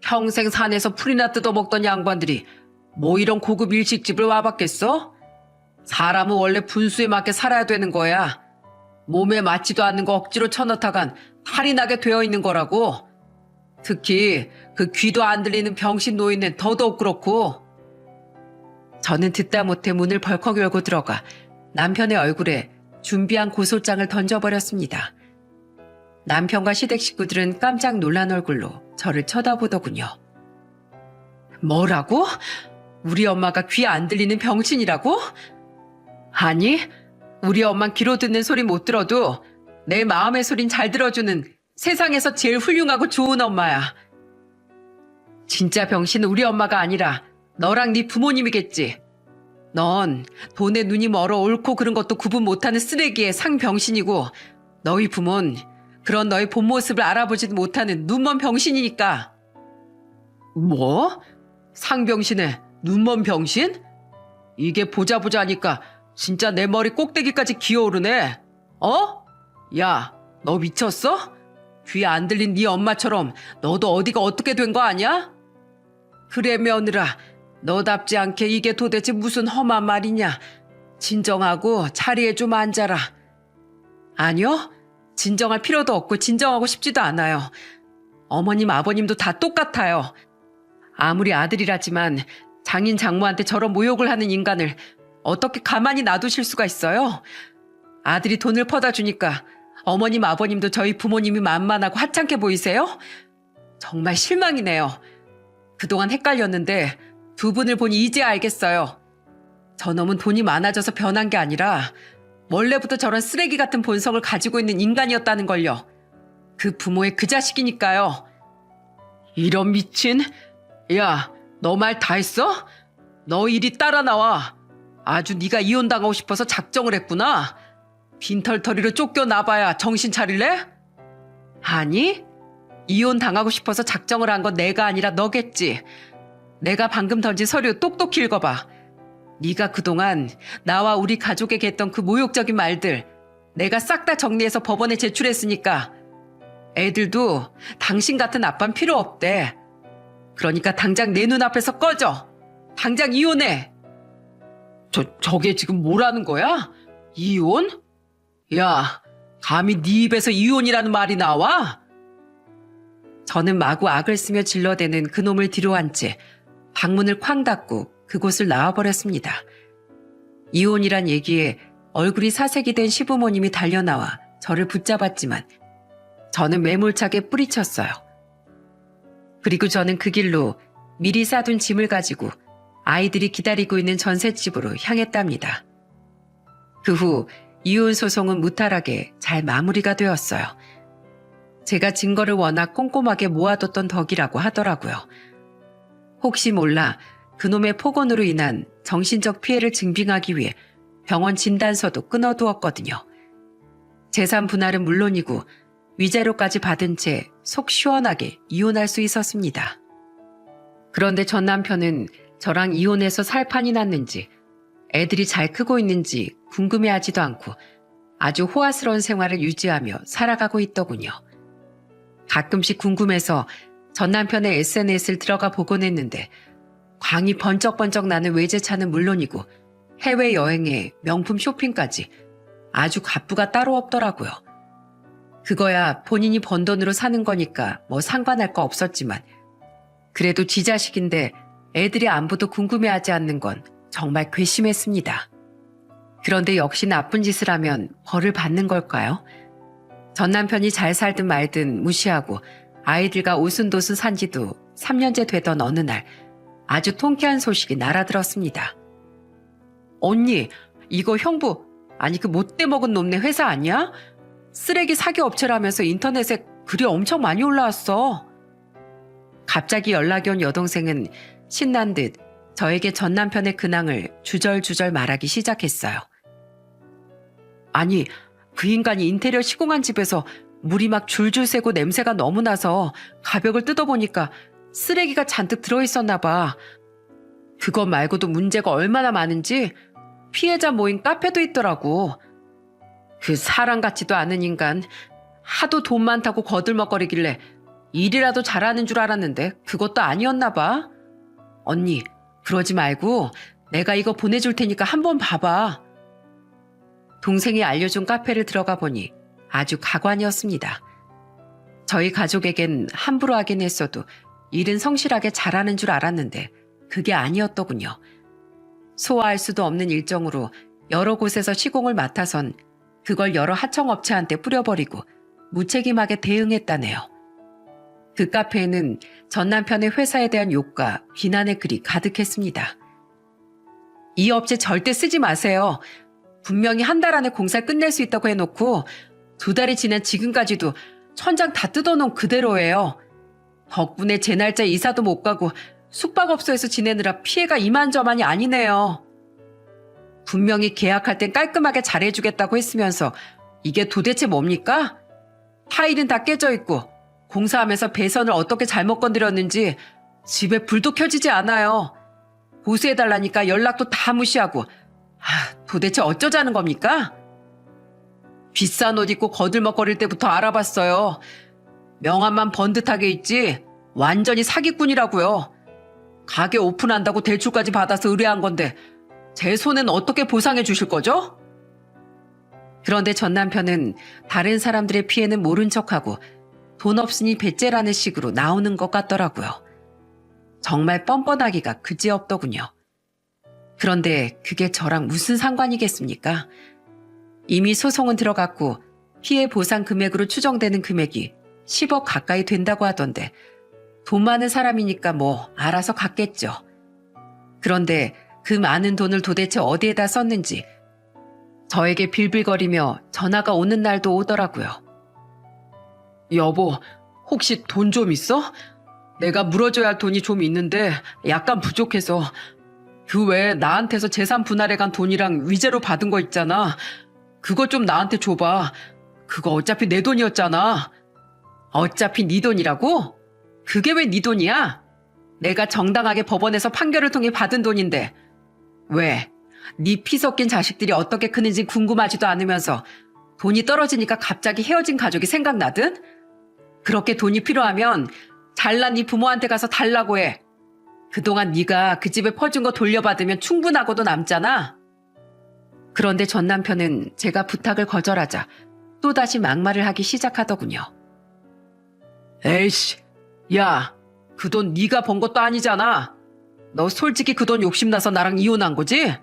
평생 산에서 풀이나 뜯어먹던 양반들이 뭐 이런 고급 일식집을 와봤겠어? 사람은 원래 분수에 맞게 살아야 되는 거야. 몸에 맞지도 않는 거 억지로 쳐넣다간 탈이 나게 되어 있는 거라고. 특히 그 귀도 안 들리는 병신 노인은 더더욱 그렇고. 저는 듣다 못해 문을 벌컥 열고 들어가 남편의 얼굴에 준비한 고소장을 던져버렸습니다. 남편과 시댁 식구들은 깜짝 놀란 얼굴로 저를 쳐다보더군요. 뭐라고? 우리 엄마가 귀 안 들리는 병신이라고? 아니, 우리 엄만 귀로 듣는 소리 못 들어도 내 마음의 소린 잘 들어주는 세상에서 제일 훌륭하고 좋은 엄마야. 진짜 병신은 우리 엄마가 아니라 너랑 네 부모님이겠지. 넌 돈에 눈이 멀어 옳고 그른 것도 구분 못하는 쓰레기의 상병신이고 너희 부모는 그런 너의 본 모습을 알아보지도 못하는 눈먼 병신이니까. 뭐? 상병신에 눈먼 병신? 이게 보자 하니까 진짜 내 머리 꼭대기까지 기어오르네. 어? 야, 너 미쳤어? 귀 안 들린 네 엄마처럼 너도 어디가 어떻게 된 거 아니야? 그래 며느라, 너답지 않게 이게 도대체 무슨 험한 말이냐. 진정하고 자리에 좀 앉아라. 아니요, 진정할 필요도 없고 진정하고 싶지도 않아요. 어머님 아버님도 다 똑같아요. 아무리 아들이라지만 장인 장모한테 저런 모욕을 하는 인간을 어떻게 가만히 놔두실 수가 있어요? 아들이 돈을 퍼다 주니까 어머님 아버님도 저희 부모님이 만만하고 하찮게 보이세요? 정말 실망이네요. 그동안 헷갈렸는데 두 분을 보니 이제 알겠어요. 저놈은 돈이 많아져서 변한 게 아니라 원래부터 저런 쓰레기 같은 본성을 가지고 있는 인간이었다는 걸요. 그 부모의 그 자식이니까요. 이런 미친? 야, 너 말 다 했어? 너 일이 따라 나와. 아주 네가 이혼당하고 싶어서 작정을 했구나. 빈털터리로 쫓겨나봐야 정신 차릴래? 아니, 이혼당하고 싶어서 작정을 한 건 내가 아니라 너겠지. 내가 방금 던진 서류 똑똑히 읽어봐. 네가 그동안 나와 우리 가족에게 했던 그 모욕적인 말들 내가 싹 다 정리해서 법원에 제출했으니까 애들도 당신 같은 아빠는 필요 없대. 그러니까 당장 내 눈앞에서 꺼져. 당장 이혼해. 저게 지금 뭐라는 거야? 이혼? 야, 감히 네 입에서 이혼이라는 말이 나와? 저는 마구 악을 쓰며 질러대는 그놈을 뒤로 한 채 방문을 쾅 닫고 그곳을 나와버렸습니다. 이혼이란 얘기에 얼굴이 사색이 된 시부모님이 달려나와 저를 붙잡았지만 저는 매몰차게 뿌리쳤어요. 그리고 저는 그 길로 미리 싸둔 짐을 가지고 아이들이 기다리고 있는 전셋집으로 향했답니다. 그 후 이혼 소송은 무탈하게 잘 마무리가 되었어요. 제가 증거를 워낙 꼼꼼하게 모아뒀던 덕이라고 하더라고요. 혹시 몰라 그놈의 폭언으로 인한 정신적 피해를 증빙하기 위해 병원 진단서도 끊어두었거든요. 재산 분할은 물론이고 위자료까지 받은 채 속 시원하게 이혼할 수 있었습니다. 그런데 전 남편은 저랑 이혼해서 살판이 났는지 애들이 잘 크고 있는지 궁금해하지도 않고 아주 호화스러운 생활을 유지하며 살아가고 있더군요. 가끔씩 궁금해서 전 남편의 SNS를 들어가 보곤 했는데 광이 번쩍번쩍 나는 외제차는 물론이고 해외여행에 명품 쇼핑까지 아주 갑부가 따로 없더라고요. 그거야 본인이 번 돈으로 사는 거니까 뭐 상관할 거 없었지만 그래도 지 자식인데 애들이 안부도 궁금해하지 않는 건 정말 괘씸했습니다. 그런데 역시 나쁜 짓을 하면 벌을 받는 걸까요? 전 남편이 잘 살든 말든 무시하고 아이들과 오순도순 산 지도 3년째 되던 어느 날 아주 통쾌한 소식이 날아들었습니다. 언니, 이거 형부, 아니 그 못돼 먹은 놈네 회사 아니야? 쓰레기 사기 업체라면서 인터넷에 글이 엄청 많이 올라왔어. 갑자기 연락이 온 여동생은 신난 듯 저에게 전 남편의 근황을 주절주절 말하기 시작했어요. 아니, 그 인간이 인테리어 시공한 집에서 물이 막 줄줄 새고 냄새가 너무 나서 가벽을 뜯어보니까 쓰레기가 잔뜩 들어있었나 봐. 그거 말고도 문제가 얼마나 많은지 피해자 모임 카페도 있더라고. 그 사람 같지도 않은 인간 하도 돈 많다고 거들먹거리길래 일이라도 잘하는 줄 알았는데 그것도 아니었나 봐. 언니, 그러지 말고 내가 이거 보내줄 테니까 한번 봐봐. 동생이 알려준 카페를 들어가 보니 아주 가관이었습니다. 저희 가족에겐 함부로 하긴 했어도 일은 성실하게 잘하는 줄 알았는데 그게 아니었더군요. 소화할 수도 없는 일정으로 여러 곳에서 시공을 맡아선 그걸 여러 하청업체한테 뿌려버리고 무책임하게 대응했다네요. 그 카페에는 전 남편의 회사에 대한 욕과 비난의 글이 가득했습니다. 이 업체 절대 쓰지 마세요. 분명히 한 달 안에 공사 끝낼 수 있다고 해놓고 2달이 지난 지금까지도 천장 다 뜯어놓은 그대로예요. 덕분에 제 날짜 이사도 못 가고 숙박업소에서 지내느라 피해가 이만저만이 아니네요. 분명히 계약할 땐 깔끔하게 잘해주겠다고 했으면서 이게 도대체 뭡니까? 타일은 다 깨져 있고 공사하면서 배선을 어떻게 잘못 건드렸는지 집에 불도 켜지지 않아요. 보수해달라니까 연락도 다 무시하고 도대체 어쩌자는 겁니까? 비싼 옷 입고 거들먹거릴 때부터 알아봤어요. 명함만 번듯하게 있지 완전히 사기꾼이라고요. 가게 오픈한다고 대출까지 받아서 의뢰한 건데 제 손엔 어떻게 보상해 주실 거죠? 그런데 전 남편은 다른 사람들의 피해는 모른 척하고 돈 없으니 배째라는 식으로 나오는 것 같더라고요. 정말 뻔뻔하기가 그지없더군요. 그런데 그게 저랑 무슨 상관이겠습니까? 이미 소송은 들어갔고 피해 보상 금액으로 추정되는 금액이 10억 가까이 된다고 하던데 돈 많은 사람이니까 뭐 알아서 갚겠죠. 그런데 그 많은 돈을 도대체 어디에다 썼는지 저에게 빌빌거리며 전화가 오는 날도 오더라고요. 여보, 혹시 돈 좀 있어? 내가 물어줘야 할 돈이 좀 있는데 약간 부족해서 그 외에 나한테서 재산 분할해 간 돈이랑 위자료 받은 거 있잖아. 그거 좀 나한테 줘봐. 그거 어차피 내 돈이었잖아. 어차피 네 돈이라고? 그게 왜 네 돈이야? 내가 정당하게 법원에서 판결을 통해 받은 돈인데 왜? 네 피 섞인 자식들이 어떻게 크는지 궁금하지도 않으면서 돈이 떨어지니까 갑자기 헤어진 가족이 생각나든? 그렇게 돈이 필요하면 잘난 네 부모한테 가서 달라고 해. 그동안 네가 그 집에 퍼준 거 돌려받으면 충분하고도 남잖아. 그런데 전 남편은 제가 부탁을 거절하자 또다시 막말을 하기 시작하더군요. 에이씨, 야, 그 돈 네가 번 것도 아니잖아. 너 솔직히 그 돈 욕심나서 나랑 이혼한 거지?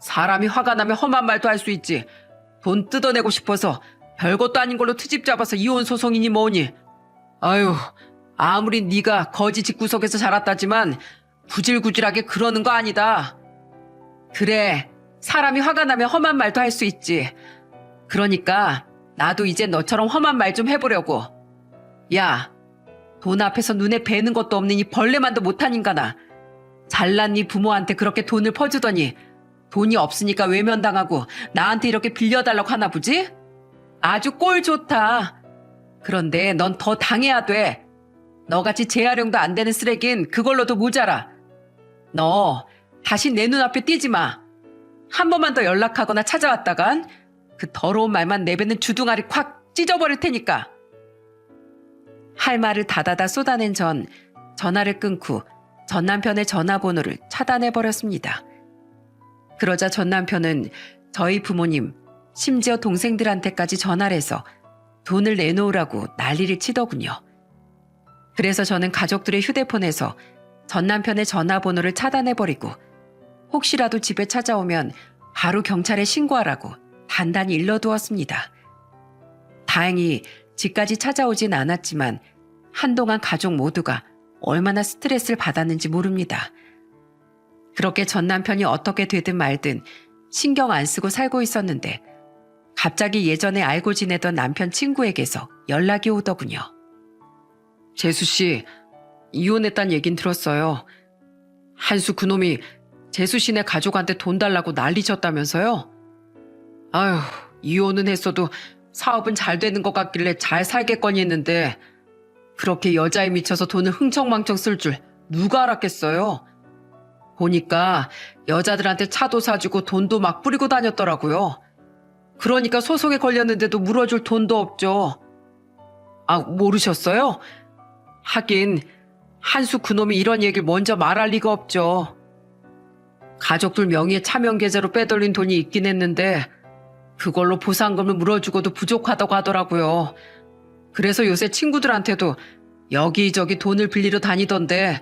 사람이 화가 나면 험한 말도 할 수 있지. 돈 뜯어내고 싶어서 별것도 아닌 걸로 트집 잡아서 이혼 소송이니 뭐니. 아유, 아무리 네가 거지 집구석에서 자랐다지만 구질구질하게 그러는 거 아니다. 그래, 사람이 화가 나면 험한 말도 할 수 있지. 그러니까 나도 이제 너처럼 험한 말 좀 해보려고. 야, 돈 앞에서 눈에 뵈는 것도 없는 이 벌레만도 못한 인간아. 잘난 네 부모한테 그렇게 돈을 퍼주더니 돈이 없으니까 외면당하고 나한테 이렇게 빌려달라고 하나 보지? 아주 꼴 좋다. 그런데 넌 더 당해야 돼. 너같이 재활용도 안 되는 쓰레긴 그걸로도 모자라. 너 다시 내 눈앞에 띄지 마. 한 번만 더 연락하거나 찾아왔다간 그 더러운 말만 내뱉는 주둥아리 콱 찢어버릴 테니까. 할 말을 다다다 쏟아낸 전 전화를 끊고 전 남편의 전화번호를 차단해버렸습니다. 그러자 전 남편은 저희 부모님, 심지어 동생들한테까지 전화를 해서 돈을 내놓으라고 난리를 치더군요. 그래서 저는 가족들의 휴대폰에서 전 남편의 전화번호를 차단해버리고 혹시라도 집에 찾아오면 바로 경찰에 신고하라고 단단히 일러두었습니다. 다행히 집까지 찾아오진 않았지만 한동안 가족 모두가 얼마나 스트레스를 받았는지 모릅니다. 그렇게 전 남편이 어떻게 되든 말든 신경 안 쓰고 살고 있었는데 갑자기 예전에 알고 지내던 남편 친구에게서 연락이 오더군요. 재수 씨, 이혼했단 얘긴 들었어요. 한수 그놈이 재수 씨네 가족한테 돈 달라고 난리쳤다면서요? 아휴, 이혼은 했어도 사업은 잘 되는 것 같길래 잘 살겠거니 했는데 그렇게 여자에 미쳐서 돈을 흥청망청 쓸 줄 누가 알았겠어요? 보니까 여자들한테 차도 사주고 돈도 막 뿌리고 다녔더라고요. 그러니까 소송에 걸렸는데도 물어줄 돈도 없죠. 아, 모르셨어요? 하긴 한수 그놈이 이런 얘기를 먼저 말할 리가 없죠. 가족들 명의의 차명 계좌로 빼돌린 돈이 있긴 했는데 그걸로 보상금을 물어주고도 부족하다고 하더라고요. 그래서 요새 친구들한테도 여기저기 돈을 빌리러 다니던데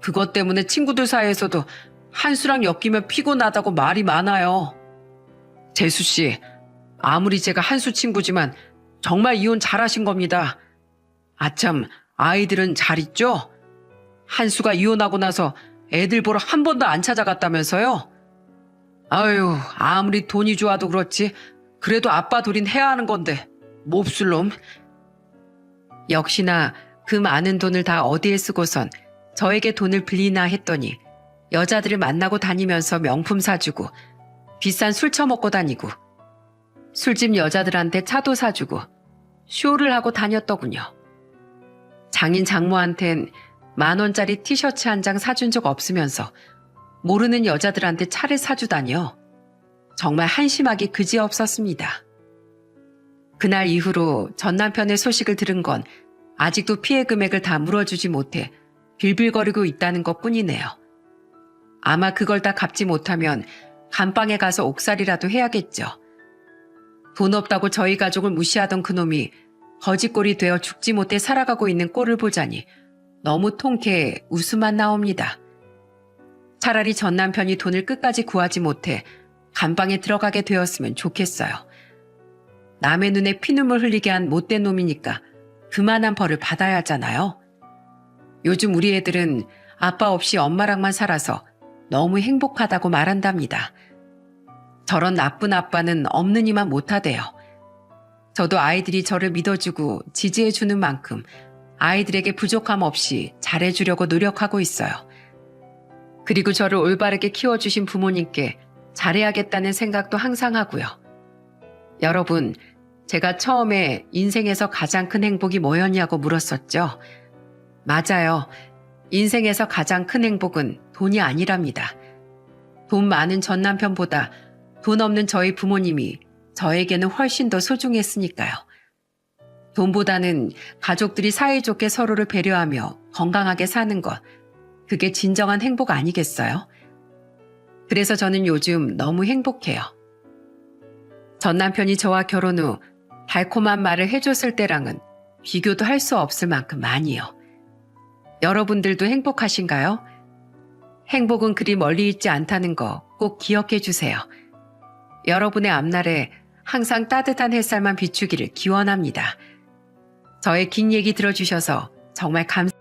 그것 때문에 친구들 사이에서도 한수랑 엮이면 피곤하다고 말이 많아요. 재수 씨, 아무리 제가 한수 친구지만 정말 이혼 잘하신 겁니다. 아참, 아이들은 잘 있죠? 한수가 이혼하고 나서 애들 보러 한 번도 안 찾아갔다면서요? 아유, 아무리 돈이 좋아도 그렇지 그래도 아빠 둘인 해야 하는 건데 몹쓸 놈. 역시나 그 많은 돈을 다 어디에 쓰고선 저에게 돈을 빌리나 했더니 여자들을 만나고 다니면서 명품 사주고 비싼 술 처먹고 다니고 술집 여자들한테 차도 사주고 쇼를 하고 다녔더군요. 장인 장모한텐 10,000원짜리 티셔츠 한 장 사준 적 없으면서 모르는 여자들한테 차를 사주다니요. 정말 한심하기 그지없었습니다. 그날 이후로 전 남편의 소식을 들은 건 아직도 피해 금액을 다 물어주지 못해 빌빌거리고 있다는 것뿐이네요. 아마 그걸 다 갚지 못하면 감방에 가서 옥살이라도 해야겠죠. 돈 없다고 저희 가족을 무시하던 그놈이 거지꼴이 되어 죽지 못해 살아가고 있는 꼴을 보자니 너무 통쾌해 웃음만 나옵니다. 차라리 전 남편이 돈을 끝까지 구하지 못해 감방에 들어가게 되었으면 좋겠어요. 남의 눈에 피눈물 흘리게 한 못된 놈이니까 그만한 벌을 받아야 하잖아요. 요즘 우리 애들은 아빠 없이 엄마랑만 살아서 너무 행복하다고 말한답니다. 저런 나쁜 아빠는 없는 이만 못하대요. 저도 아이들이 저를 믿어주고 지지해주는 만큼 아이들에게 부족함 없이 잘해주려고 노력하고 있어요. 그리고 저를 올바르게 키워주신 부모님께 잘해야겠다는 생각도 항상 하고요. 여러분, 제가 처음에 인생에서 가장 큰 행복이 뭐였냐고 물었었죠. 맞아요. 인생에서 가장 큰 행복은 돈이 아니랍니다. 돈 많은 전 남편보다 돈 없는 저희 부모님이 저에게는 훨씬 더 소중했으니까요. 돈보다는 가족들이 사이좋게 서로를 배려하며 건강하게 사는 것, 그게 진정한 행복 아니겠어요? 그래서 저는 요즘 너무 행복해요. 전 남편이 저와 결혼 후 달콤한 말을 해줬을 때랑은 비교도 할 수 없을 만큼 많이요. 여러분들도 행복하신가요? 행복은 그리 멀리 있지 않다는 거 꼭 기억해 주세요. 여러분의 앞날에 항상 따뜻한 햇살만 비추기를 기원합니다. 저의 긴 얘기 들어주셔서 정말 감사합니다.